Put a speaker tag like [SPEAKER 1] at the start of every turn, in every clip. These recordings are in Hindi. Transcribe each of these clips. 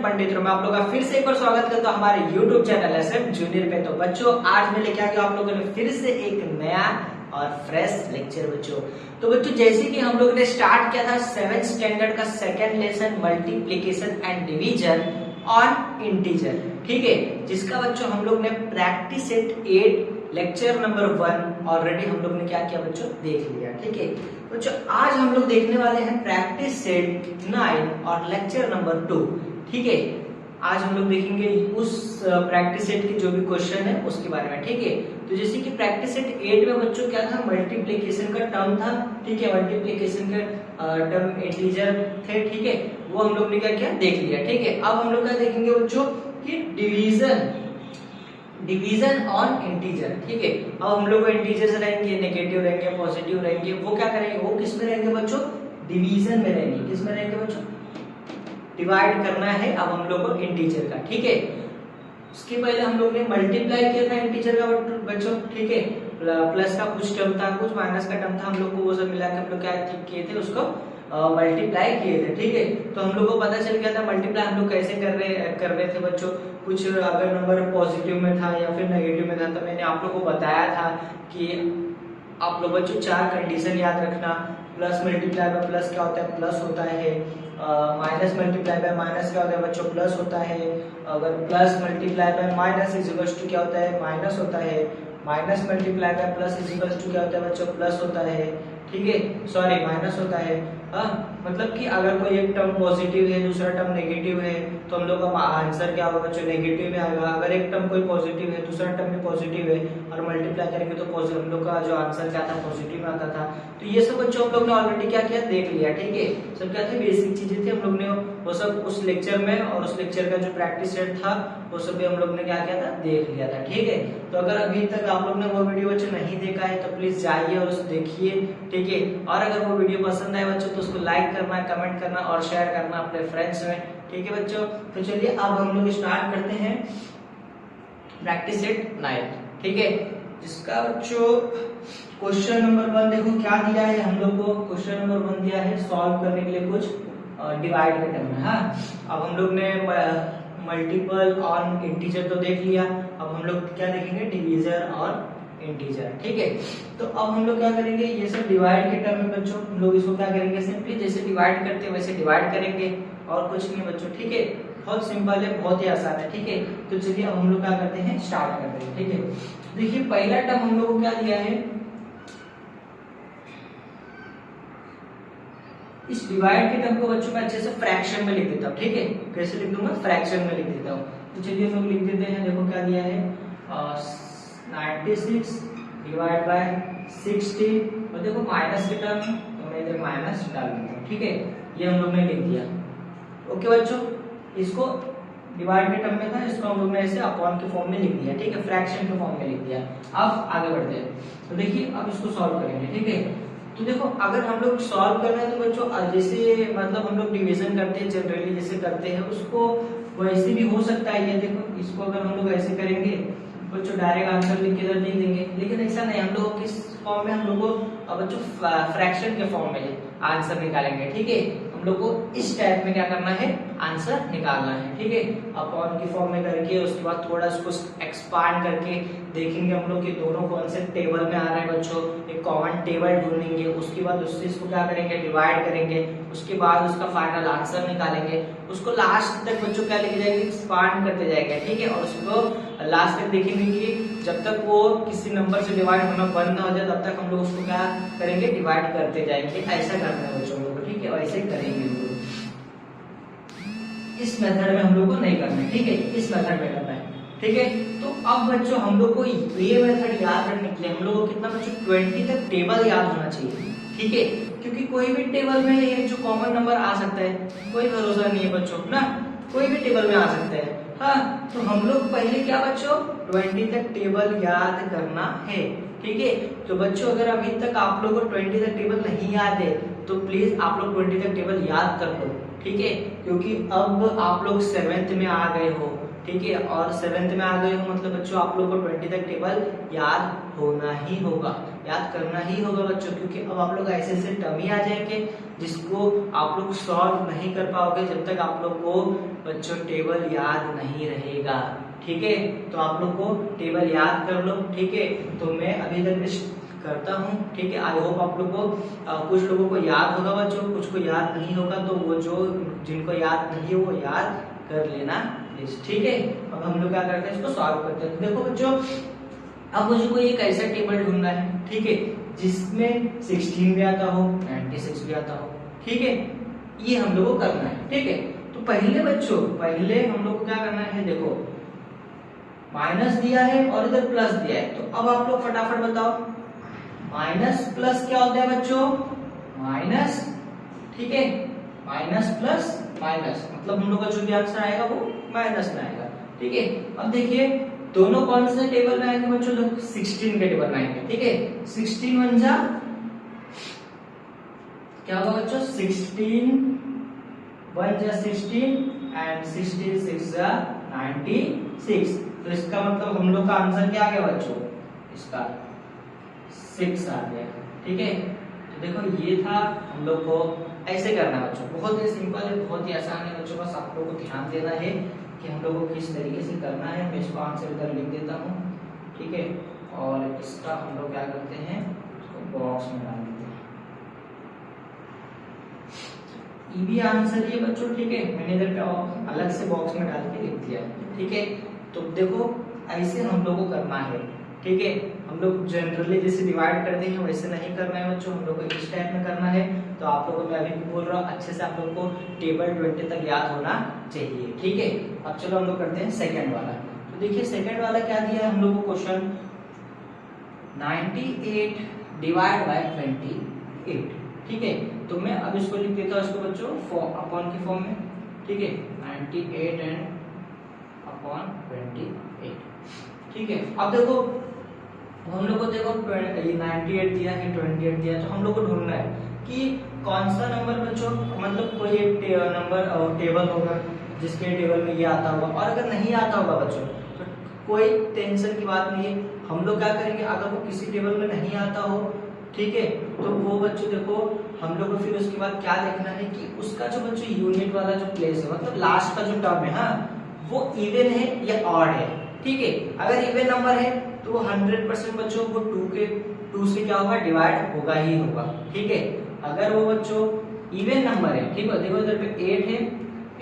[SPEAKER 1] पंडित मैं आप लोगों का फिर से एक बार स्वागत करता हूं हमारे YouTube चैनल एसएम जूनियर पे। तो बच्चों आज मैं लेके आ गया आप लोगों ने फिर से एक नया और फ्रेश लेक्चर बच्चों। तो बच्चों जैसे कि हम लोगों ने स्टार्ट किया था 7th स्टैंडर्ड का second lesson multiplication and division on integer, ठीक है, जिसका बच्चों हम लोग ने practice set 8 lecture number 1 already हम लोग ने क्या किया बच्चों देख लिया, ठीक है। बच्चों आज हम लोग देखने वाले हैं प्रैक्टिस सेट 9 और लेक्चर नंबर 2, ठीक है। आज हम लोग देखेंगे उस प्रैक्टिस सेट के जो भी क्वेश्चन है उसके बारे में, ठीक है। तो जैसे कि प्रैक्टिस सेट 8 में बच्चों क्या था, मल्टीप्लिकेशन का टर्म था, ठीक है, मल्टीप्लिकेशन का टर्म इंटीजर थे, ठीक है, वो हम लोग ने क्या किया देख लिया, ठीक है। अब हम लोग क्या देखेंगे बच्चों कि डिवीजन ऑन इंटीजर, ठीक है। अब हम लोग इंटीजर्स रहेंगे, नेगेटिव रहेंगे, पॉजिटिव रहेंगे, वो क्या करेंगे, वो किस में रहेंगे बच्चों, डिवीजन में रहेंगे। किस में रहेंगे बच्चों, डिवाइड करना है अब हम लोग को इंटीजर का, ठीक है। उसके पहले हम लोग ने मल्टीप्लाई किया था इंटीजर का बच्चों, ठीक है, प्लस का कुछ टर्म था, कुछ माइनस का टर्म था, हम लोग को वो सब मिला के हम लोग क्या किए थे, उसको मल्टीप्लाई किए थे, ठीक है। तो हम लोग को पता चल गया था मल्टीप्लाई हम लोग कैसे कर रहे थे बच्चों। कुछ अगर नंबर पॉजिटिव में था या फिर नेगेटिव में था तो मैंने आप लोग को बताया था कि आप लोग बच्चों 4 कंडीशन याद रखना। प्लस मल्टीप्लाई बाय प्लस क्या होता है, प्लस होता है। माइनस मल्टीप्लाई बाय माइनस क्या होता है बच्चों, प्लस होता है। अगर plus multiply by minus is equals to क्या होता है, माइनस होता है। Minus multiply by plus is equals to क्या होता है बच्चों, प्लस होता है, ठीक है, सॉरी माइनस होता है। मतलब कि अगर कोई एक टर्म पॉजिटिव है दूसरा टर्म नेगेटिव है तो हम लोग का आंसर क्या होगा बच्चों, नेगेटिव में आएगा। अगर एक टर्म कोई पॉजिटिव है दूसरा टर्म भी पॉजिटिव है और मल्टीप्लाई करेंगे तो हम लोग का जो आंसर क्या था, पॉजिटिव में आता था। तो ये सब बच्चों हम लोग ने ऑलरेडी क्या किया देख लिया, ठीक है। सब क्या थे, बेसिक चीजें थी, हम लोग ने वो सब उस लेक्चर में और उस लेक्चर का जो प्रैक्टिस सेट था वो सब भी हम लोग ने क्या किया था देख लिया था, ठीक है। तो अगर अभी तक आप लोग ने वो वीडियो बच्चों नहीं देखा है तो प्लीज जाइए और उसे देखिए, ठीक है। और अगर वो वीडियो पसंद आए बच्चों तो उसको लाइक करना, कमेंट करना और शेयर करना अपने फ्रेंड्स में, ठीक है बच्चों। तो चलिए अब हम लोग स्टार्ट करते हैं प्रैक्टिस सेट 9, ठीक है, जिसका बच्चों क्वेश्चन नंबर 1 देखो क्या दिया है हम लोग को। क्वेश्चन नंबर 1 दिया है सॉल्व करने के लिए कुछ डिवाइड के टर्म में। हाँ, अब हम लोग ने मल्टीपल ऑन इंटीजर तो देख लिया, अब हम लोग क्या देखेंगे, डिवीजन ऑन इंटीजर, ठीक है। तो अब हम लोग क्या करेंगे, ये सब डिवाइड के टर्म में बच्चों हम लोग इसको क्या करेंगे, सिंपली जैसे डिवाइड करते हैं वैसे डिवाइड करेंगे और कुछ नहीं बच्चों, ठीक है। बहुत सिंपल है, बहुत ही आसान है, ठीक है। तो चलिए अब हम लोग क्या करते हैं, स्टार्ट करते हैं, ठीक है। देखिए पहला टर्म हम लोग को क्या दिया है, इस डिवाइड के टर्म को बच्चों मैं अच्छे से फ्रैक्शन में लिख देता हूँ, ठीक है। कैसे लिख दूंगा, फ्रैक्शन में लिख देता हूँ। तो चलिए हम लोग लिख देते हैं, देखो क्या दिया है, 96 डिवाइड बाय 60 और देखो माइनस के टर्म तो मैं इधर माइनस डाल देता हूँ, ठीक है। ये हम लोग ने लिख दिया, ओके बच्चों। इसको डिवाइड के टर्म में था, इसको हम लोग ने ऐसे अपॉन के फॉर्म में लिख दिया, ठीक है, फ्रैक्शन के फॉर्म में लिख दिया। अब आगे बढ़ते हैं, तो देखिए अब इसको सॉल्व करेंगे, ठीक है। तो देखो अगर हम लोग सॉल्व कर रहे हैं तो बच्चों जैसे मतलब हम लोग डिवीजन करते हैं जनरली जैसे करते हैं उसको वैसे भी हो सकता है। ये देखो इसको अगर हम लोग ऐसे करेंगे बच्चों डायरेक्ट आंसर लिख के नहीं देंगे, लेकिन ऐसा नहीं, हम लोग किस फॉर्म में, हम लोग को बच्चों फ्रैक्शन के फॉर्म में आंसर निकालेंगे, ठीक है। हम लोग को इस टाइप में क्या करना है, आंसर निकालना है, ठीक है। अपॉन की फॉर्म में करके उसके बाद थोड़ा उसको एक्सपांड करके देखेंगे हम लोग कि दोनों कौन से टेबल में आ रहे हैं बच्चों, एक कॉमन टेबल ढूंढेंगे, उसके बाद उससे इसको क्या करेंगे, डिवाइड करेंगे, उसके बाद उसका फाइनल आंसर निकालेंगे, उसको लास्ट तक बच्चों क्या लेके जाएंगे, एक्सपांड करते जाएंगे, ठीक है। और उसको लास्ट तक देखेंगे कि जब तक वो किसी नंबर से डिवाइड होना बंद ना हो जाए तब तक हम लोग उसको क्या करेंगे, डिवाइड करते जाएंगे। ऐसा करना है बच्चों लोग, ठीक है, ऐसे करेंगे लोग। इस मेथड में हम लोग को नहीं करना है, ठीक है, इस मेथड में करना है, ठीक है। तो अब बच्चों हम लोग को ये मेथड याद रखने के लिए हम लोग को कितना बच्चों 20 तक टेबल याद होना चाहिए, ठीक है, क्योंकि कोई भी टेबल में ये जो कॉमन नंबर आ सकता है, कोई भरोसा नहीं है बच्चों ना, कोई भी टेबल में आ सकता है। हाँ, तो हम लोग पहले क्या बच्चों 20 तक टेबल याद करना है, ठीक है। तो बच्चों अगर अभी तक आप लोगों को 20 तक टेबल नहीं याद है तो प्लीज आप लोग 20 तक टेबल याद कर लो, ठीक है, क्योंकि अब आप लोग 7th में आ गए हो, ठीक है, और 7th में आ गए हो मतलब बच्चों आप लोग को 20 तक टेबल याद होना ही होगा, याद करना ही होगा बच्चों, क्योंकि अब आप लोग ऐसे ऐसे टर्म ही आ जाएंगे जिसको आप लोग सॉल्व नहीं कर पाओगे जब तक आप लोग को बच्चों टेबल याद नहीं रहेगा। ठीक है, तो आप लोग को टेबल याद कर लो। ठीक है, तो मैं अभी तक करता हूँ। ठीक है, आई होप आप लोग को कुछ लोगों को याद होगा बच्चों, कुछ को याद नहीं होगा, तो वो जो जिनको याद नहीं है वो याद कर लेना प्लीज। ठीक है, अब हम लोग क्या करते हैं, इसको सॉल्व करते हैं। देखो बच्चों, अब मुझे कोई एक ऐसा टेबल ढूंढना है, ठीक है, जिसमें 16 भी आता हो, 96 भी आता हो। ठीक है, ये हम लोग को करना है। ठीक है, तो पहले बच्चों, पहले हम लोग को क्या करना है, देखो माइनस दिया है और इधर प्लस दिया है, तो अब आप लोग फटाफट बताओ माइनस प्लस क्या होता है बच्चों, माइनस। ठीक है, माइनस प्लस माइनस, मतलब हम लोग का जो भी आंसर आएगा वो माइनस में आएगा। ठीक है, अब देखिए दोनों कौन से टेबल में आएंगे बच्चों, देखो 16 के टेबल में आएंगे। ठीक है, 16 1 जा क्या होगा बच्चों, 16 1 जा 16 एंड 16 6 जा 96। तो इसका मतलब हम लोग का आंसर क्या आ गया बच्चों, इसका 6 आ गया। ठीक है, तो देखो ये था, हम लोग को ऐसे करना है बच्चों, बहुत ही सिंपल है, बहुत ही आसान है बच्चों, बस आप लोगों को ध्यान देना है कि हम लोग को किस तरीके से करना है। मैं इसको आंसर इधर लिख देता हूँ। ठीक है, और इसका हम लोग क्या करते हैं, इसको बॉक्स में डाल देते हैं। ये भी आंसर ये बच्चों, ठीक है, मैंने इधर पे अलग से बॉक्स में डाल के लिख दिया। ठीक है, तो देखो ऐसे हम लोग को करना है। ठीक है, हम लोग जनरली जैसे डिवाइड करते हैं वैसे नहीं करना है बच्चों, हम लोग को इस टाइप में करना है। तो आप लोगों को मैं अभी बोल रहा हूँ, अच्छे से आप लोग को टेबल 20 तक याद होना चाहिए। ठीक है, अब चलो हम लोग करते हैं सेकंड वाला। तो देखिए सेकंड वाला क्या दिया है हम लोग को क्वेश्चन, 98 डिवाइड बाय 28। ठीक है, तो मैं अब इसको लिख देता हूँ, इसको बच्चों अपॉन की फॉर्म में। ठीक है, 98 एंड अपॉन 28। ठीक है, अब देखो हम लोग को देखो 98 दिया है, 28 दिया, तो हम लोग को ढूंढना है कि कौन सा नंबर बच्चों, मतलब कोई एक नंबर टेबल होगा जिसके टेबल में ये आता होगा, और अगर नहीं आता होगा बच्चों तो कोई टेंशन की बात नहीं है। हम लोग क्या करेंगे, अगर वो किसी टेबल में नहीं आता हो, ठीक है, तो वो बच्चों देखो हम लोग को फिर उसके बाद क्या देखना है कि उसका जो बच्चों यूनिट वाला जो प्लेस है, मतलब लास्ट का जो टर्म है, हाँ, वो इवन है या ऑड है। ठीक है, अगर इवन नंबर है तो 100% बच्चों वो 2 से क्या होगा, डिवाइड होगा ही होगा। ठीक है, अगर वो बच्चों इवन नंबर है, ठीक है, देखो इधर पे 8 है,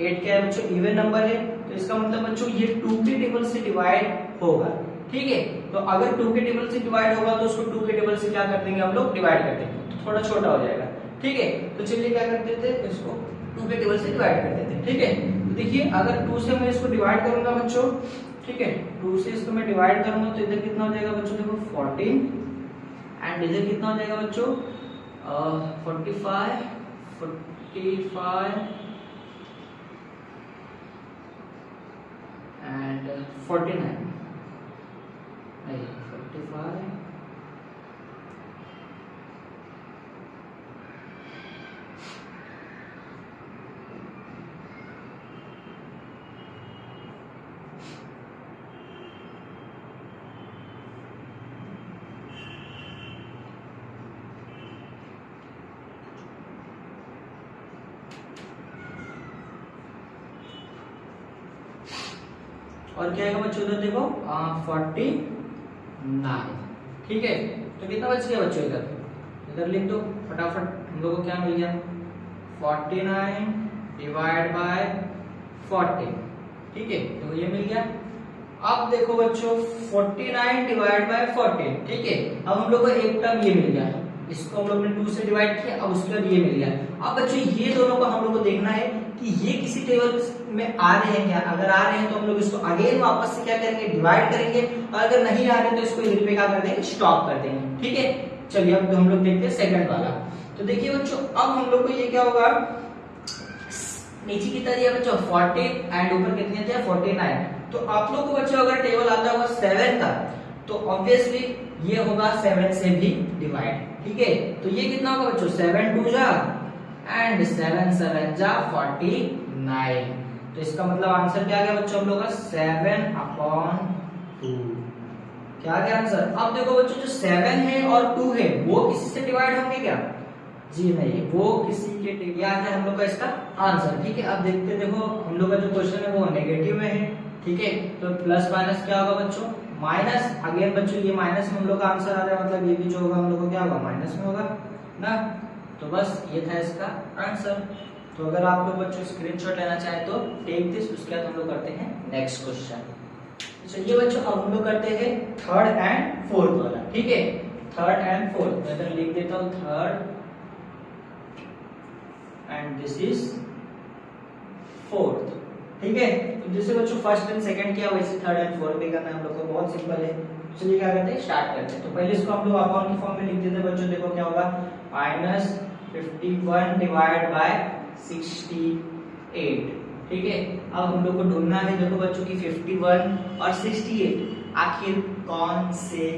[SPEAKER 1] 8 क्या है बच्चों, इवन नंबर है, तो इसका मतलब बच्चों ये 2 के टेबल से डिवाइड होगा। ठीक है, तो अगर 2 के टेबल से डिवाइड होगा तो उसको 2 के टेबल से क्या कर देंगे हम लोग, डिवाइड कर देंगे, तो थोड़ा छोटा हो जाएगा। ठीक है, तो चलिए क्या करते थे, इसको 2 के टेबल से डिवाइड करते थे। ठीक है, तो देखिए अगर 2 से मैं इसको डिवाइड करूंगा बच्चों, ठीक है, 2 से इसको मैं डिवाइड करूंगा तो इधर कितना हो जाएगा बच्चों, देखो 14 एंड इधर कितना हो जाएगा बच्चों 45 एंड 49 नहीं 45 और क्या आएगा बच्चों, उधर देखो 49। ठीक है, तो कितना बच गया बच्चों, इधर लिख दो फटाफट। हम लोग को क्या मिल गया, 49 डिवाइड बाय 40। ठीक है, तो ये मिल गया। अब देखो बच्चों 49 डिवाइड बाय 40। ठीक है, अब हम लोग को एक टर्म ये मिल गया, इसको हम लोग ने 2 से डिवाइड किया, अब उसके बाद ये मिल गया। अब बच्चों ये दोनों को हम लोग को देखना है कि ये किसी टेबल में आ रहे हैं क्या, अगर आ रहे हैं तो हम लोग इसको अगेन वापस से क्या करेंगे, डिवाइड करेंगे, और अगर नहीं आ रहे तो इसको यहीं पे क्या कर देंगे, स्टॉप कर देंगे। ठीक है, चलिए अब हम लोग देखते हैं सेकंड वाला। तो देखिए बच्चों अब हम लोग को ये क्या होगा, नीचे कितना दिया बच्चों 40 एंड ऊपर कितने थे 49। तो आप लोग को बच्चों अगर टेबल आता होगा 7 का तो ऑब्वियसली ये होगा 7 से भी डिवाइड। ठीक है, तो ये कितना होगा बच्चों 7 2 जा एंड 7 7 जा 49। तो इसका मतलब आंसर क्या आ गया बच्चों हम लोग का 7/2। क्या आ गया आंसर? अब देखो बच्चों जो 7 है और 2 है वो किसी से डिवाइड होंगे क्या? जी नहीं, वो किसी के क्या है हम लोग का इसका आंसर। ठीक है, अब देखते देखो हम लोग का जो क्वेश्चन है वो नेगेटिव में है। ठीक है, तो प्लस माइनस क्या होगा बच्चों? माइनस। अगेन बच्चों ये माइनस में हम लोग का आंसर आ रहा है, मतलब ये भी जो होगा हम लोग को क्या होगा? माइनस में होगा ना। तो बस ये था इसका आंसर। तो अगर आप लोग बच्चों स्क्रीनशॉट लेना चाहे तो टेक दिस। उसके बाद हम लोग करते हैं नेक्स्ट क्वेश्चन। चलिए बच्चों अब हम लोग करते हैं थर्ड एंड फोर्थ वाला। ठीक है, थर्ड एंड फोर्थ मैं तो लिख देता हूँ third and this is fourth. ठीक है, तो जैसे बच्चों फर्स्ट एंड सेकंड किया वैसे थर्ड एंड फोर्थ भी करना है हम लोग को। बहुत सिंपल है। चलिए क्या करते हैं, स्टार्ट करते हैं। तो पहले इसको हम लोग अपॉन की फॉर्म में लिख देते हैं बच्चों। देखो क्या होगा, -51 डिवाइड बाय 68। ठीक है, अब हम लोग को ढूंढना है देखो बच्चों की 51 और 68 आखिर कौन से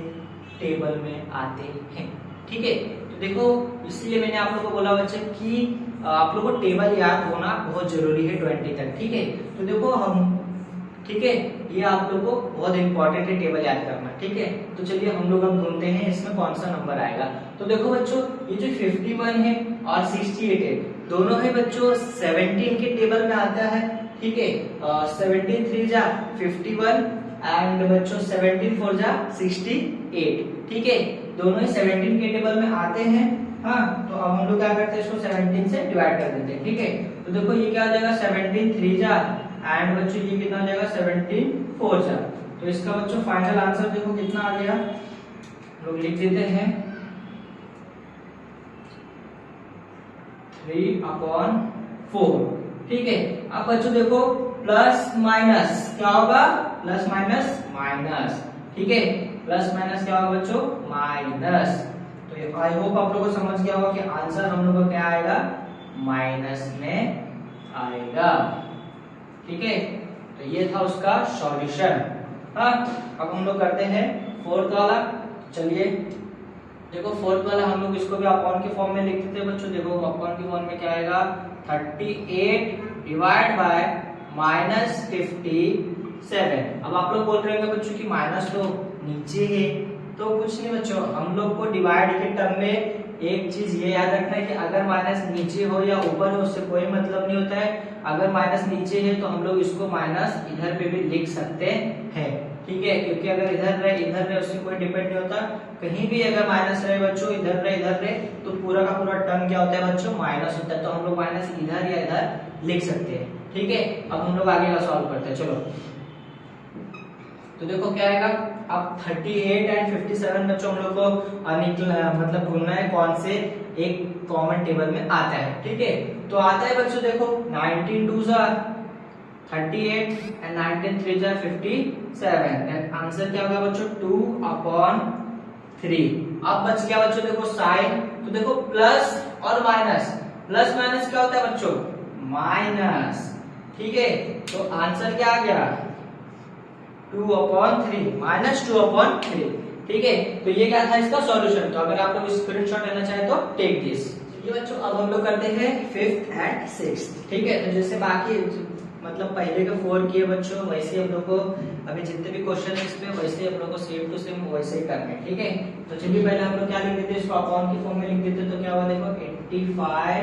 [SPEAKER 1] टेबल में आते हैं। ठीक है, तो देखो इसलिए मैंने आप लोगों को बोला बच्चे कि आप लोगों को टेबल याद होना बहुत जरूरी है 20 तक। ठीक है, तो देखो हम, ठीक है, ये आप लोगों को बहुत इंपॉर्टेंट है टेबल याद करना। ठीक है, तो चलिए हम लोग अब ढूंढते हैं इसमें कौन सा नंबर आएगा। तो देखो बच्चों ये जो 51 है और 68 है दोनों है बच्चों 17 के टेबल में आता है। ठीक है, 17 3 जा 51 एंड बच्चों 17 4 जा 68। ठीक है, दोनों ही 17 के टेबल में आते हैं। हाँ, तो अब हम लोग क्या करते हैं, इसको 17 से डिवाइड कर देते हैं। ठीक है, तो देखो ये क्या आ जाएगा 17 3 जा एंड बच्चों ये कितना आ जाएगा 17 4 जा। तो इसका बच्चों फाइनल आंसर देखो कितना आ गया, लोग लिख देते हैं 3/4। ठीक है, अब बच्चों देखो प्लस माइनस क्या होगा, प्लस माइनस माइनस। ठीक है, प्लस माइनस क्या होगा बच्चों, माइनस। तो आई होप आप लोगों को समझ गया होगा कि आंसर हम लोग का क्या आएगा, माइनस में आएगा। ठीक है, तो ये था उसका सॉल्यूशन। हाँ, अब हम लोग करते हैं फोर्थ वाला। चलिए देखो फोर्थ वाला हम लोग इसको भी अपॉन के फॉर्म में लिख देते हैं बच्चों। देखो अपॉन के फॉर्म में क्या आएगा, 38 डिवाइड बाय -57। अब आप लोग बोल रहे हैं बच्चों कि माइनस तो नीचे है, तो कुछ नहीं बच्चों, हम लोग को डिवाइड के टर्म में एक चीज ये याद रखना है कि अगर माइनस नीचे हो या ऊपर हो उससे कोई मतलब नहीं होता है। अगर माइनस नीचे है तो हम लोग इसको माइनस इधर पे भी लिख सकते हैं। ठीक है, क्योंकि अगर इधर रहे उससे कोई डिपेंड नहीं होता। कहीं भी अगर माइनस रहे बच्चों, इधर रहे तो पूरा का पूरा टर्म क्या होता है बच्चों, माइनस होता है। तो हम लोग माइनस इधर या इधर लिख सकते हैं। ठीक है, अब हम लोग आगे का सॉल्व करते हैं। चलो तो देखो क्या आएगा, अब 38 एंड 57 बच्चों हम लोग को मतलब ढूंढना है कौन से एक कॉमन टेबल में आता है। ठीक है, तो आता है बच्चों देखो 19 2 जा 38 एंड 19 3 जा 57। देन आंसर क्या होगा बच्चों 2/3। अब बच गया बच्चों देखो साइन। तो देखो प्लस और माइनस, प्लस माइनस क्या होता है बच्चों, माइनस। ठीक है, तो आंसर क्या आ गया 2/3 -2/3। ठीक है, तो ये क्या था इसका सॉल्यूशन। तो अगर आप लोग स्क्रीनशॉट लेना चाहे तो टेक दिस। ये बच्चों अब हम लोग करते हैं 5th एंड 6th। ठीक है, तो जैसे बाकी मतलब पहले के 4 किए बच्चों वैसे हम लोग को अभी जितने भी क्वेश्चन है इसमें वैसे हम लोग को सेम टू सेम वैसे ही करना है। ठीक है, तो चलिए पहले हम लोग क्या लिख देते हैं, इसको अपॉन की फॉर्म में लिख देते। तो क्या हुआ देखो 85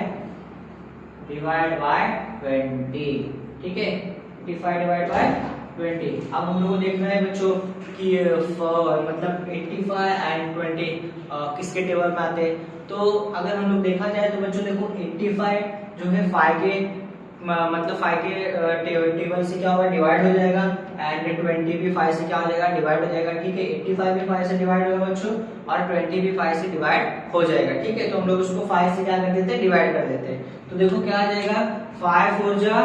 [SPEAKER 1] डिवाइड बाय 20। ठीक है, 85 डिवाइड बाय 20। अब हम लोग को देखना है बच्चों कि मतलब 85 एंड 20 किसके टेबल में आते हैं। तो अगर हम लोग देखा जाए तो बच्चों देखो 85 जो है 5 के मतलब 5 के टेबल से क्या होगा, डिवाइड हो जाएगा। एंड 20 भी 5 से क्या हो जाएगा, डिवाइड हो जाएगा। ठीक है, 85 भी 5 से डिवाइड होगा बच्चों और 20 भी 5 से डिवाइड हो जाएगा। ठीक है, तो हम लोग उसको 5 से क्या कर देते हैं, डिवाइड कर देते हैं। तो देखो क्या आ जाएगा 5 4 जा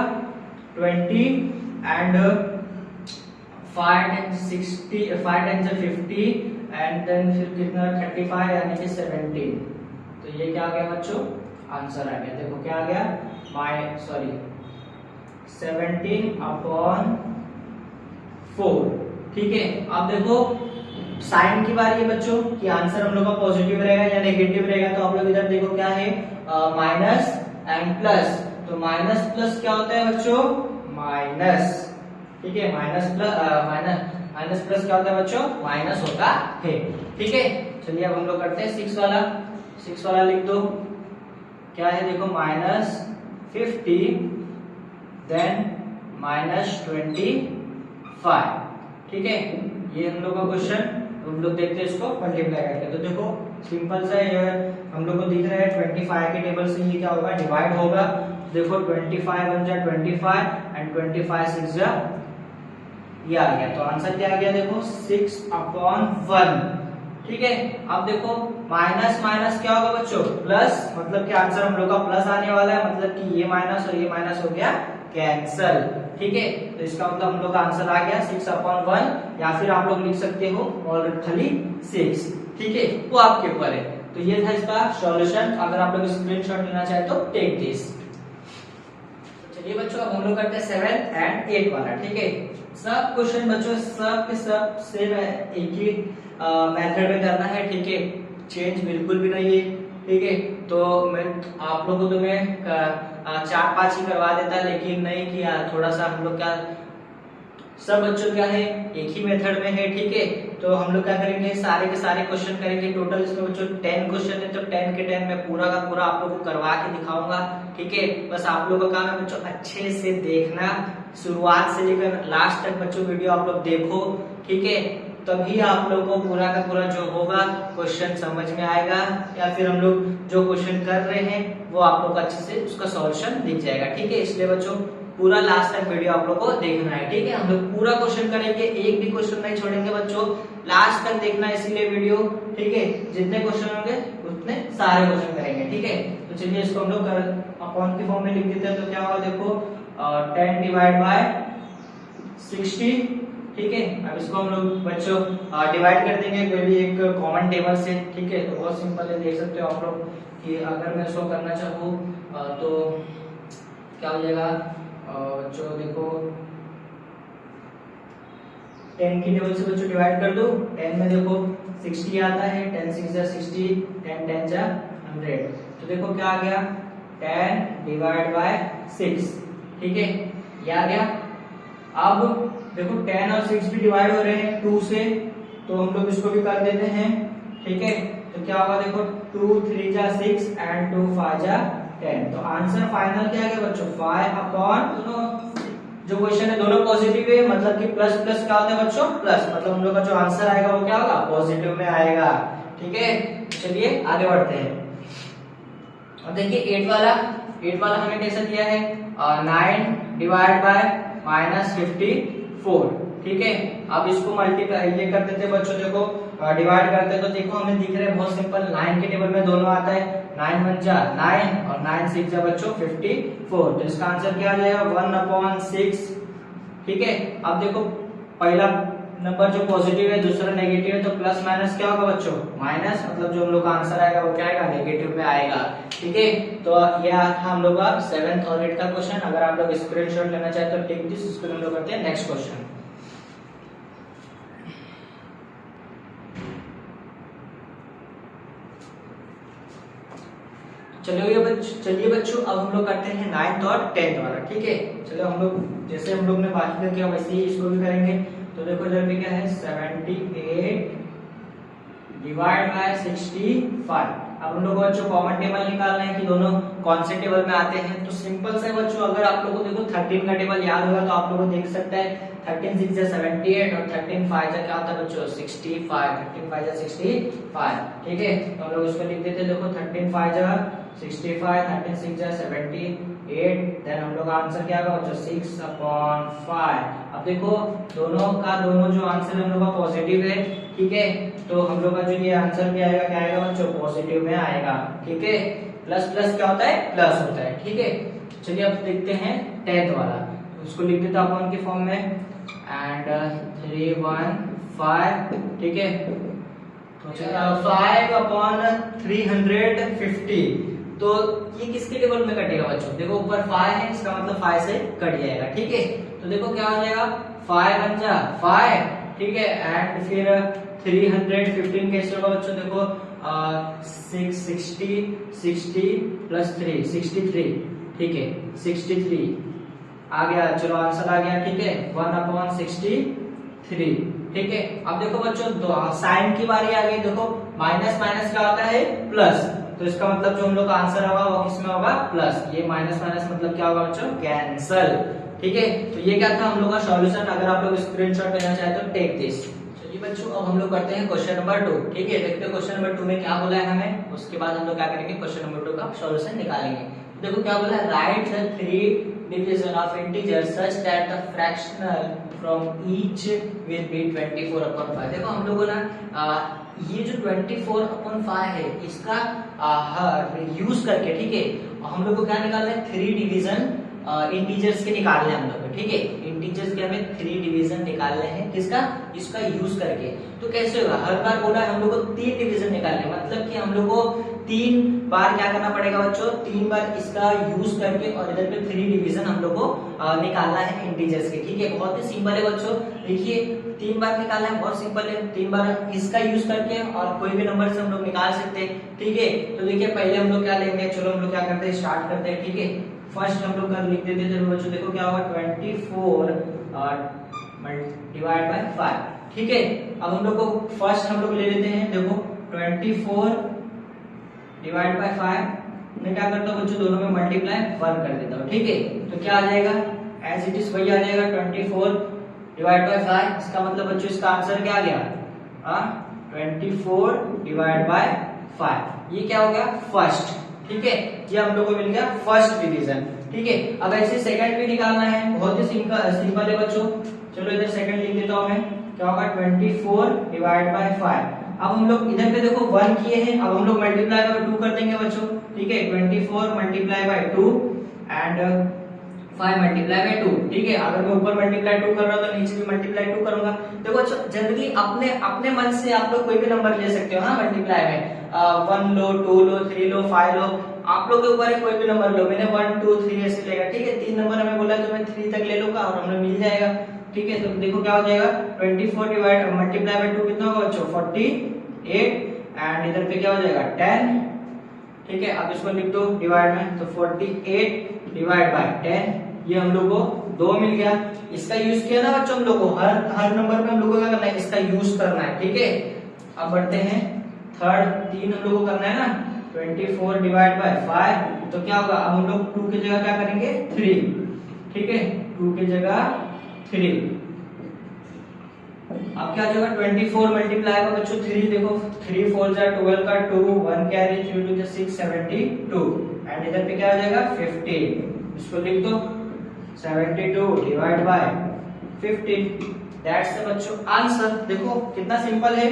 [SPEAKER 1] 20 एंड 5 10 60 5 10 से 50 एंड देन फिर कितना 35 यानी कि 17। तो ये क्या आ गया बच्चों, आंसर आ गया। देखो क्या आ गया 17/4। ठीक है, अब देखो साइन की बारी है बच्चों कि आंसर हम लोग का पॉजिटिव रहेगा या नेगेटिव रहेगा। तो आप लोग इधर देखो क्या है, माइनस एंड प्लस। तो माइनस प्लस क्या होता है बच्चों, माइनस, ठीक है, माइनस प्लस क्या होता है बच्चों, माइनस होता है, ठीक है। चलिए अब हम लोग करते हैं 6 वाला लिख दो, क्या है देखो, -50 देन -25, ठीक है। ये हम लोग का क्वेश्चन, हम लोग देखते हैं इसको मल्टीप्लाई करके। तो देखो सिंपल सा है, हम लोग को दिख रहा है 25 के टेबल से ये क्या होगा, डिवाइड होगा। देखो 25 वन जा 25 एंड 25 6 जा, ये आ गया। तो आंसर क्या आ गया देखो, 6/1, ठीक है। अब देखो माइनस माइनस क्या होगा बच्चों, प्लस, मतलब कि आंसर हम लोग का प्लस आने वाला है, मतलब कि ये माइनस और ये माइनस हो गया कैंसल, ठीक है। तो इसका मतलब हम लोग का आंसर आ गया 6/1, या फिर आप लोग लिख सकते हो और खाली 6, ठीक है, वो आपके ऊपर है। तो ये था इसका सॉल्यूशन। अगर आप लोग स्क्रीनशॉट लेना चाहे तो टेक दिस। चलिए बच्चों अब हम लोग करते हैं 7 एंड 8 वाला, ठीक है। सब क्वेश्चन बच्चों सब के सब सेम है, एक ही मेथड में करना है, ठीक है, चेंज बिल्कुल भी नहीं है, ठीक है। तो मैं आप लोगों को तो मैं 4-5 ही करवा देता, लेकिन नहीं किया, थोड़ा सा हम लोग क्या, सब बच्चों क्या है एक ही मेथड में है, ठीक है। तो हम लोग क्या करेंगे, सारे के सारे क्वेश्चन करेंगे। टोटल इसमें बच्चों 10 क्वेश्चन है, तो 10 के 10 मैं पूरा का पूरा आप लोगों को करवा के दिखाऊंगा, ठीक है। बस आप लोगों का काम है बच्चों अच्छे से देखना, शुरुआत से लेकर लास्ट तक बच्चों वीडियो आप लोग देखो, ठीक है। तभी आप लोगों को पूरा का पूरा जो होगा क्वेश्चन समझ में आएगा, या फिर हम लोग जो क्वेश्चन कर रहे हैं वो आप लोग को अच्छे से उसका सॉल्यूशन दिख जाएगा, ठीक है। इसलिए बच्चों पूरा लास्ट तक वीडियो आप लोग को देखना है, ठीक है। हम लोग पूरा क्वेश्चन करेंगे, एक भी क्वेश्चन नहीं छोड़ेंगे बच्चों, लास्ट तक देखना है इसीलिए वीडियो, ठीक है। जितने क्वेश्चन होंगे उतने सारे क्वेश्चन करेंगे, ठीक है। तो चलिए इसको हम लोग अपॉन के फॉर्म में लिख देते हैं। तो क्या होगा देखो 10 डिवाइड बाय 60, ठीक है। अब इसको हम लोग बच्चों डिवाइड कर देंगे कोई भी एक कॉमन टेबल से, ठीक है। तो बहुत सिंपल है, देख सकते हो आप लोग कि अगर मैं इसको करना चाहूँ तो क्या हो जाएगा बच्चों, देखो 10 की टेबल से बच्चों डिवाइड कर दो, 10 में देखो 60 आता है, 10 6 जा 60, 10 10 जा 100। तो देखो क्या आ गया 10 डिवाइड बाय 6, ठीक है, ये आ गया। अब देखो 10 और 6 भी डिवाइड हो रहे हैं 2 से, तो हम लोग इसको भी कर देते हैं, ठीक है। तो क्या होगा देखो 2 3 जा 6 एंड 2 5 जा 10। तो आंसर फाइनल क्या आ गया बच्चों 5/, दोनों जो क्वेश्चन है दोनों पॉजिटिव है, मतलब कि प्लस प्लस क्या होता है बच्चों, प्लस, मतलब हम लोग का जो आंसर आएगा वो क्या होगा, पॉजिटिव में आएगा, ठीक है। चलिए आगे बढ़ते हैं। अब देखिए 8 वाला हमें कैसे दिया है, 9 डिवाइड बाय -54, ठीक है। अब इसको मल्टीप्लाई ये कर देते बच्चों, देखो डिवाइड करते तो देखो हमें दिख रहा है बहुत सिंपल, 9 के टेबल में दोनों आता है, 9 1 जा 9 और 9 6 जा बच्चों 54। तो इसका आंसर क्या आ जाएगा 1/6, ठीक है। अब देखो पहला नंबर जो पॉजिटिव है, दूसरा नेगेटिव है, तो प्लस माइनस क्या होगा बच्चों, माइनस, मतलब जो हम लोग का आंसर आएगा वो क्या आएगा, नेगेटिव में आएगा, ठीक है। तो यह था हम लोग का 7th और 8th का क्वेश्चन। अगर आप लोग स्क्रीनशॉट लेना चाहे तो टेक दिस। इसको हम लोग करते हैं नेक्स्ट क्वेश्चन। चलिए बच्चों अब हम लोग करते हैं 9th और 10th वाला, ठीक है। चलो हम लोग जैसे हम लोग ने बाकी का किया वैसे ही इसको भी करेंगे। तो देखो इधर पे क्या है 78 डिवाइड बाय 65। अब हम लोग को बच्चों कॉमन टेबल निकालना है कि दोनों कौन से टेबल में आते हैं। तो सिंपल से बच्चों अगर आप लोगों को देखो 13 का टेबल याद होगा तो आप लोगों को देख सकता है 13 6 जा 78 और 13 5 जा क्या होता है बच्चों 65, 13 5 जा 65, ठीक है। तो हम लोग इसको लिख देते हैं, देखो 13 5 जा 65, 13 6 जा 78, देन हम लोग आंसर क्या होगा बच्चों 6/5। अब देखो दोनों का दोनों जो आंसर हम लोग का पॉजिटिव है, ठीक है। तो हम लोग का जो ये आंसर भी आएगा क्या आएगा बच्चों, पॉजिटिव में आएगा, ठीक है। प्लस प्लस क्या होता है, प्लस होता है, ठीक है। चलिए अब देखते हैं 10th वाला। उसको लिख देता हूं अपन के फॉर्म में एंड 3 1 5, ठीक है। तो 5/350। तो ये किसके टेबल में कटेगा बच्चों, देखो ऊपर 5 है, इसका मतलब 5 से कट जाएगा, ठीक है। तो देखो क्या हो जाएगा 5 1 जा 5, ठीक है, एंड फिर 315 कैसे होगा बच्चों, देखो 660 60 प्लस 3 63, ठीक है 63, आ गया, चलो आंसर आ गया, ठीक है 1/63। ठीक है, अब देखो बच्चों साइन की बारी आ गई। देखो माइनस माइनस क्या होता है, प्लस, तो इसका मतलब जो हम लोग का आंसर होगा वो किसमें होगा, प्लस। ये माइनस माइनस मतलब क्या होगा बच्चों, कैंसल। ठीक है, तो ये क्या था हम लोग का सॉल्यूशन। अगर आप लोग स्क्रीनशॉट लेना चाहे तो टेक दिस। चलिए बच्चों, अब हम लोग करते हैं क्वेश्चन नंबर 2। ठीक है, देखते हैं क्वेश्चन नंबर 2 में क्या बोला है हमें, उसके बाद हम लोग क्या करेंगे, क्वेश्चन नंबर 2 का सॉल्यूशन निकालेंगे। देखो क्या बोला है, right the 3 division of integers such that the fractional from each will be 24/5। देखो हम लोगों ना ये जो 24/5 है इसका यूज करके, ठीक है, हम लोग को क्या निकालना है, 3 डिवीजन इंटीजर्स के निकालने हैं हम लोग को। ठीक है, इंटीजर्स के हमें 3 डिवीजन निकालने हैं, किसका, इसका यूज करके। तो कैसे होगा, हर बार बोला है हम लोग को 3 डिवीजन निकालने, मतलब कि हम लोग को 3 बार क्या करना पड़ेगा बच्चों, 3 बार इसका यूज करके और इधर पे 3 डिवीजन हम लोग को निकालना है इंटीजर्स के। ठीक है, बहुत ही सिंपल है बच्चों, देखिए 3 बार निकालना है, बहुत सिंपल है। 3 बार इसका यूज करके और कोई भी नंबर से हम लोग निकाल सकते हैं। ठीक है, तो देखिए पहले हम लोग क्या लेंगे, चलो हम लोग क्या करते हैं, स्टार्ट करते हैं। ठीक है, फर्स्ट हम लोग कर लिख देते हैं, चलो बच्चों देखो क्या होगा, 24 डिवाइड बाय 5। ठीक है, अब हम लोग को फर्स्ट हम लोग ले लेते हैं, देखो 24 डिवाइड बाय 5 मैं क्या करता हूँ बच्चों, दोनों में मल्टीप्लाई 1 कर देता हूँ। ठीक है, तो क्या आ जाएगा, एज इट इज वही आ जाएगा, 24 डिवाइड बाय 5। इसका मतलब बच्चों इसका आंसर क्या आ गया, 24 डिवाइड बाय 5। ये क्या हो गया, फर्स्ट। ठीक है, ये हम लोग को मिल गया फर्स्ट डिवीजन। ठीक है, अब ऐसे सेकंड भी निकालना है, बहुत ही सिंपल है बच्चों। चलो इधर सेकंड लिख देता हूं मैं, क्या होगा, 24 डिवाइड बाय 5। अब हम लोग इधर पे देखो 1 किए हैं, अब हम लोग मल्टीप्लाई बाय 2 कर देंगे बच्चों। ठीक है, 24 multiply by 2 and 5 multiply by 2। ठीक है, अगर मैं ऊपर मल्टीप्लाई 2 कर रहा हूं तो नीचे भी मल्टीप्लाई 2 करूंगा। देखो जनरली अपने अपने मन से आप लोग कोई भी नंबर ले सकते हो ना मल्टीप्लाई में, 1 लो, 2 लो, 3 लो, 5 लो, आप लोग के ऊपर है, कोई भी नंबर लो। मैंने 1 2 3 ऐसे लेगा। ठीक है, 3 नंबर हमें बोला तो मैं 3 तक ले लूंगा और हमें मिल जाएगा। ठीक है, तो देखो क्या हो जाएगा, 24 डिवाइड मल्टीप्लाई बाय 2 कितना होगा बच्चों, 48 एंड इधर पे क्या हो जाएगा, 10। ठीक है, अब इसको लिख दो डिवाइड में, तो 48 डिवाइड बाय 10, ये हम लोग को 2 मिल गया। इसका यूज किया ना बच्चों हम लोग को, हर नंबर पे हम लोग को क्या करना है, इसका यूज करना है। ठीक है, अब बढ़ते हैं थर्ड, 3 हम लोग को करना है ना, 24 डिवाइड बाय 5, तो क्या होगा, अब हम लोग 2 की जगह क्या करेंगे, 3। ठीक है, 2 की जगह 3। अब क्या हो जाएगा, 24 मल्टीप्लाई का बच्चों 3, देखो 3 4 जा 12 का 2, 1 कैरी, 3 2 6 72 एंड इधर पे क्या आ जाएगा, 15। इसको लिख दो, 72 डिवाइड बाय 15, दैट्स द बच्चों आंसर। देखो कितना सिंपल है,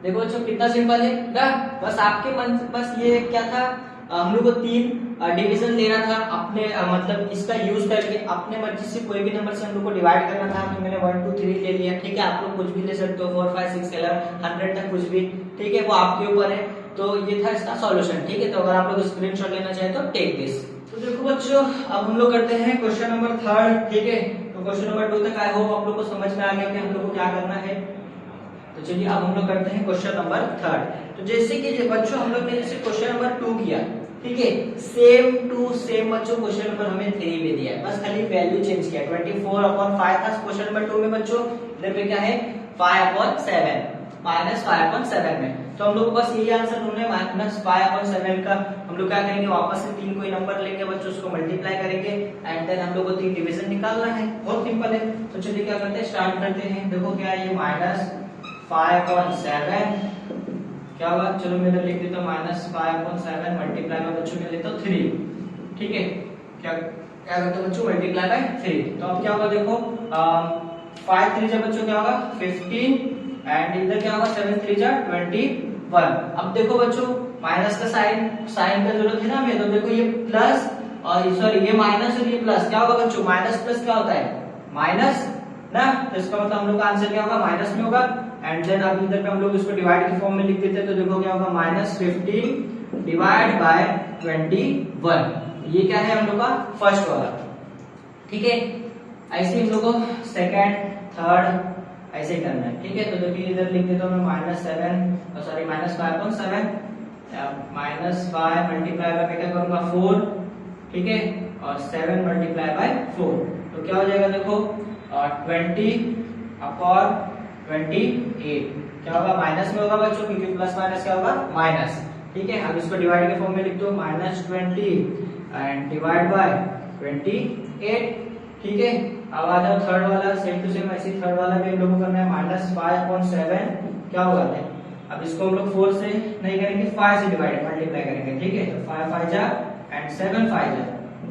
[SPEAKER 1] देखो बच्चों कितना सिंपल है ना। बस आपके मन से बस ये क्या था, हम लोग को 3 डिवीजन लेना था अपने मतलब इसका यूज करके अपने मर्जी से कोई भी नंबर से हम लोग को डिवाइड करना था। तो मैंने 1 2 3 ले लिया। ठीक है, आप लोग कुछ भी ले सकते हो, 4 5 6 11 100 तक कुछ भी। ठीक है, वो आपके ऊपर है। तो ये था इसका सॉल्यूशन। ठीक है, तो अगर आप लोग स्क्रीनशॉट लेना चाहे तो टेक दिस। तो देखो बच्चों, अब हम लोग करते हैं क्वेश्चन नंबर 3। ठीक है, तो क्वेश्चन नंबर 2 तक आई होप आप लोग को समझ में आ गया कि हम लोग को क्या करना है। तो चलिए अब हम लोग करते हैं क्वेश्चन नंबर 3। तो जैसे कि बच्चों हम लोग ने जैसे क्वेश्चन नंबर 2 किया, ठीक है, सेम टू सेम बच्चों क्वेश्चन नंबर हमें 3 में दिया है, बस खाली वैल्यू चेंज किया। 24/5 था क्वेश्चन नंबर 2 में बच्चों, इधर पे क्या है 5/7 -5/7 में। तो हम लोग बस यही आंसर ढूंढना है, -5/7 का हम लोग क्या करेंगे, वापस से 3 कोई नंबर लेंगे बच्चों, उसको मल्टीप्लाई करेंगे एंड देन हम लोग को 3 डिवीजन निकालना है। बहुत सिंपल है। तो चलिए क्या करते हैं, स्टार्ट करते हैं। देखो क्या है ये -5/7 क्या होगा, चलो मैं इधर लिख देता हूँ -5/7 मल्टीप्लाई में बच्चों में लेता हूँ 3। ठीक है, क्या क्या करते हैं बच्चों, मल्टीप्लाई बाय 3। तो अब क्या होगा, देखो 5 3 जा बच्चों क्या होगा 15 एंड इधर क्या होगा 7 3 जा 21। अब देखो बच्चों माइनस का साइन का जरूरत है ना हमें, तो देखो ये प्लस और सॉरी ये माइनस और ये प्लस, क्या होगा बच्चों, माइनस प्लस क्या होता है, माइनस ना। तो इसका मतलब हम लोग का आंसर क्या होगा, माइनस में होगा। एंड देन अब इधर पे हम लोग इसको डिवाइड के फॉर्म में लिख देते हैं, तो देखो क्या होगा -15 डिवाइड बाय 21। ये क्या है हम लोग का फर्स्ट वाला। ठीक है, ऐसे ही हम लोग को सेकंड थर्ड ऐसे ही करना है। ठीक है, तो देखिए इधर लिख देता हूं मैं -5/7 -5 मल्टीप्लाई बाय क्या करूंगा 4। ठीक है, और 7 मल्टीप्लाई बाय 4, तो क्या हो जाएगा देखो 20/28, क्या होगा माइनस में होगा बच्चों, क्योंकि प्लस माइनस क्या होगा माइनस, ठीक है। अब इसको डिवाइड के फॉर्म में लिख दो, -20 एंड डिवाइड बाय 28, ठीक है। अब आ जाओ थर्ड वाला, सेम टू सेम ऐसे थर्ड वाला भी हम लोग को करना है, -5/7 क्या होगा, अब इसको हम लोग 4 से नहीं करेंगे, 5 से डिवाइड मल्टीप्लाई करेंगे, ठीक है। तो 5 5 जा एंड 7 5 जा,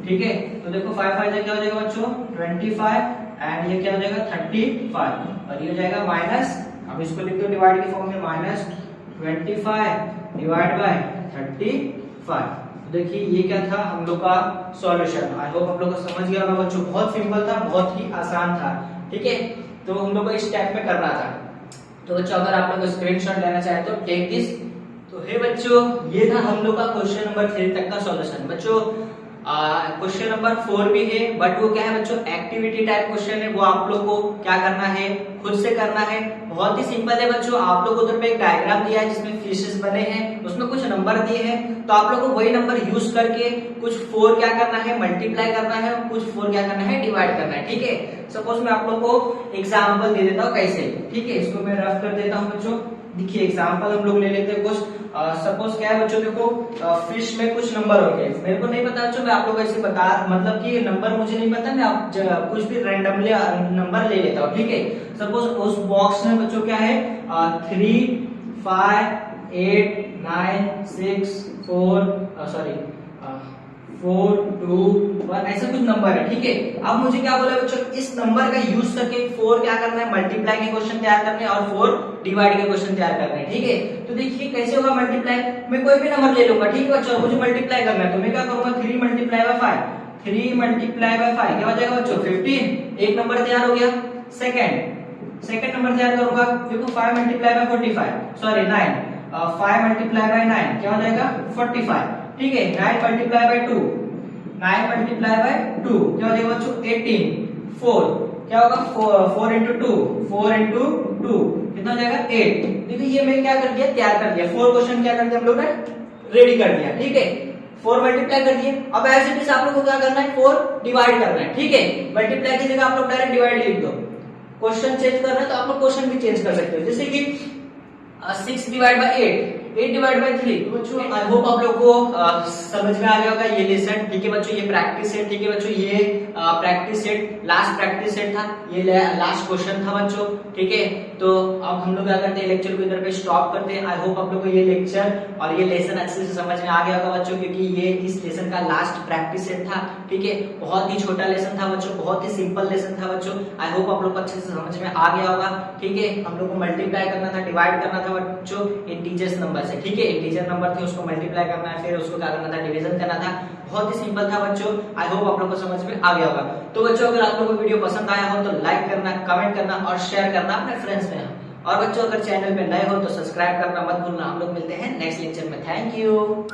[SPEAKER 1] ठीक है। तो देखो 5 5 जा क्या हो जाएगा बच्चों 25 एंड ये क्या हो जाएगा 35, और ये हो जाएगा माइनस, अब इसको लिख दो डिवाइड के फॉर्म में, -25 डिवाइड बाय 35। देखिए ये क्या था हम लोग का सॉल्यूशन। आई होप हम लोग को समझ गया होगा बच्चों, बहुत सिंपल था, बहुत ही आसान था, ठीक है। तो हम लोग को इस स्टेप में करना था। तो बच्चों अगर आप लोग स्क्रीनशॉट लेना चाहे तो टेक दिस। तो हे बच्चों ये था हम लोग का क्वेश्चन नंबर 3 तक का सॉल्यूशन। बच्चों क्वेश्चन नंबर 4 भी है, बट वो क्या है बच्चों एक्टिविटी टाइप क्वेश्चन है, वो आप लोग को क्या करना है, खुद से करना है। बहुत ही सिंपल है बच्चों, आप लोग उधर पे एक डायग्राम दिया है जिसमें फिशेस बने हैं, उसमें कुछ नंबर दिए हैं, तो आप लोग को वही नंबर यूज करके कुछ 4 क्या करना है मल्टीप्लाई करना है, और कुछ 4 क्या करना है डिवाइड करना है, ठीक है। सपोज मैं आप लोग को एग्जाम्पल दे देता हूँ कैसे, ठीक है। इसको मैं रफ कर देता हूँ बच्चों। देखिए एग्जाम्पल हम लोग ले लेते हैं कुछ। सपोज क्या है बच्चों, देखो फिश में कुछ नंबर होंगे, मेरे को नहीं पता बच्चों, मैं आप लोग को ऐसे बता, मतलब कि नंबर मुझे नहीं पता, मैं आप कुछ भी रैंडमली नंबर ले लेता हूँ, ठीक है। सपोज उस बॉक्स में बच्चों क्या है 3 5 8 9 6 4 2 1 ऐसे कुछ नंबर है, ठीक है। अब मुझे क्या बोला बच्चों, इस नंबर का यूज करके 4 क्या करना है मल्टीप्लाई के क्वेश्चन तैयार करने हैं, और 4 डिवाइड के क्वेश्चन तैयार करने हैं, ठीक है। तो देखिए कैसे होगा मल्टीप्लाई, मैं कोई भी नंबर ले लूंगा, ठीक है बच्चों, मुझे मल्टीप्लाई करना है, तो मैं क्या करूंगा 3 मल्टीप्लाई बाय 5, 3 मल्टीप्लाई बाय 5 क्या हो जाएगा बच्चों 15, एक नंबर तैयार हो गया। सेकंड नंबर तैयार करूंगा, देखो 5 multiply by 45 sorry 9, 5 multiply by 9 क्या हो जाएगा 45, ठीक है। 9 मल्टीप्लाई बाय 2, 9 मल्टीप्लाई बाय 2 क्या हो जाएगा बच्चों 18, 4 क्या होगा 4 into 2, 4 into 2 कितना हो जाएगा 8। देखिए ये मैं क्या कर दिया तैयार कर दिया, 4 क्वेश्चन क्या कर दिया हम लोग ने रेडी कर दिया, ठीक है। 4 मल्टीप्लाई कर दिए, अब ऐसे भी आप लोग को क्या करना है 4 डिवाइड करना है, ठीक है। मल्टीप्लाई की जगह आप लोग डायरेक्ट डिवाइड लिख दो, क्वेश्चन चेंज करना है तो आप लोग क्वेश्चन भी चेंज कर सकते हो, जैसे कि 6 डिवाइड बाय 8 डिवाइड बाय 3। बच्चों आई होप आप लोग को समझ में आ गया होगा ये लेसन, ठीक है बच्चों। ये प्रैक्टिस सेट, ठीक है बच्चों, ये practice set last practice set था, ये लास्ट क्वेश्चन था बच्चों, ठीक है। तो अब हम लोग क्या करते हैं लेक्चर को इधर पे स्टॉप करते हैं। आई होप आप लोग को ये लेक्चर और ये लेसन अच्छे से समझ में आ गया होगा बच्चों, क्योंकि ये इस लेसन का लास्ट प्रैक्टिस सेट था, ठीक है। बहुत ही छोटा लेसन था बच्चों, बहुत ही सिंपल लेसन था बच्चों। आई होप आप लोग को अच्छे से समझ में आ गया होगा, ठीक है। हम लोग को मल्टीप्लाई करना था, डिवाइड करना था बच्चों इंटीजर्स नंबर से, ठीक है। इंटीजर नंबर थे उसको मल्टीप्लाई करना है, फिर उसको क्या करना था डिवीजन करना था, बहुत ही सिंपल था बच्चों। आई होप आप लोग को समझ में आ गया होगा। तो बच्चों अगर आप लोग को वीडियो पसंद आया हो तो लाइक करना, कमेंट करना और शेयर करना अपने फ्रेंड्स में। और बच्चों अगर चैनल पे नए हो तो सब्सक्राइब करना मत भूलना। हम लोग मिलते हैं नेक्स्ट लेक्चर में। Thank you.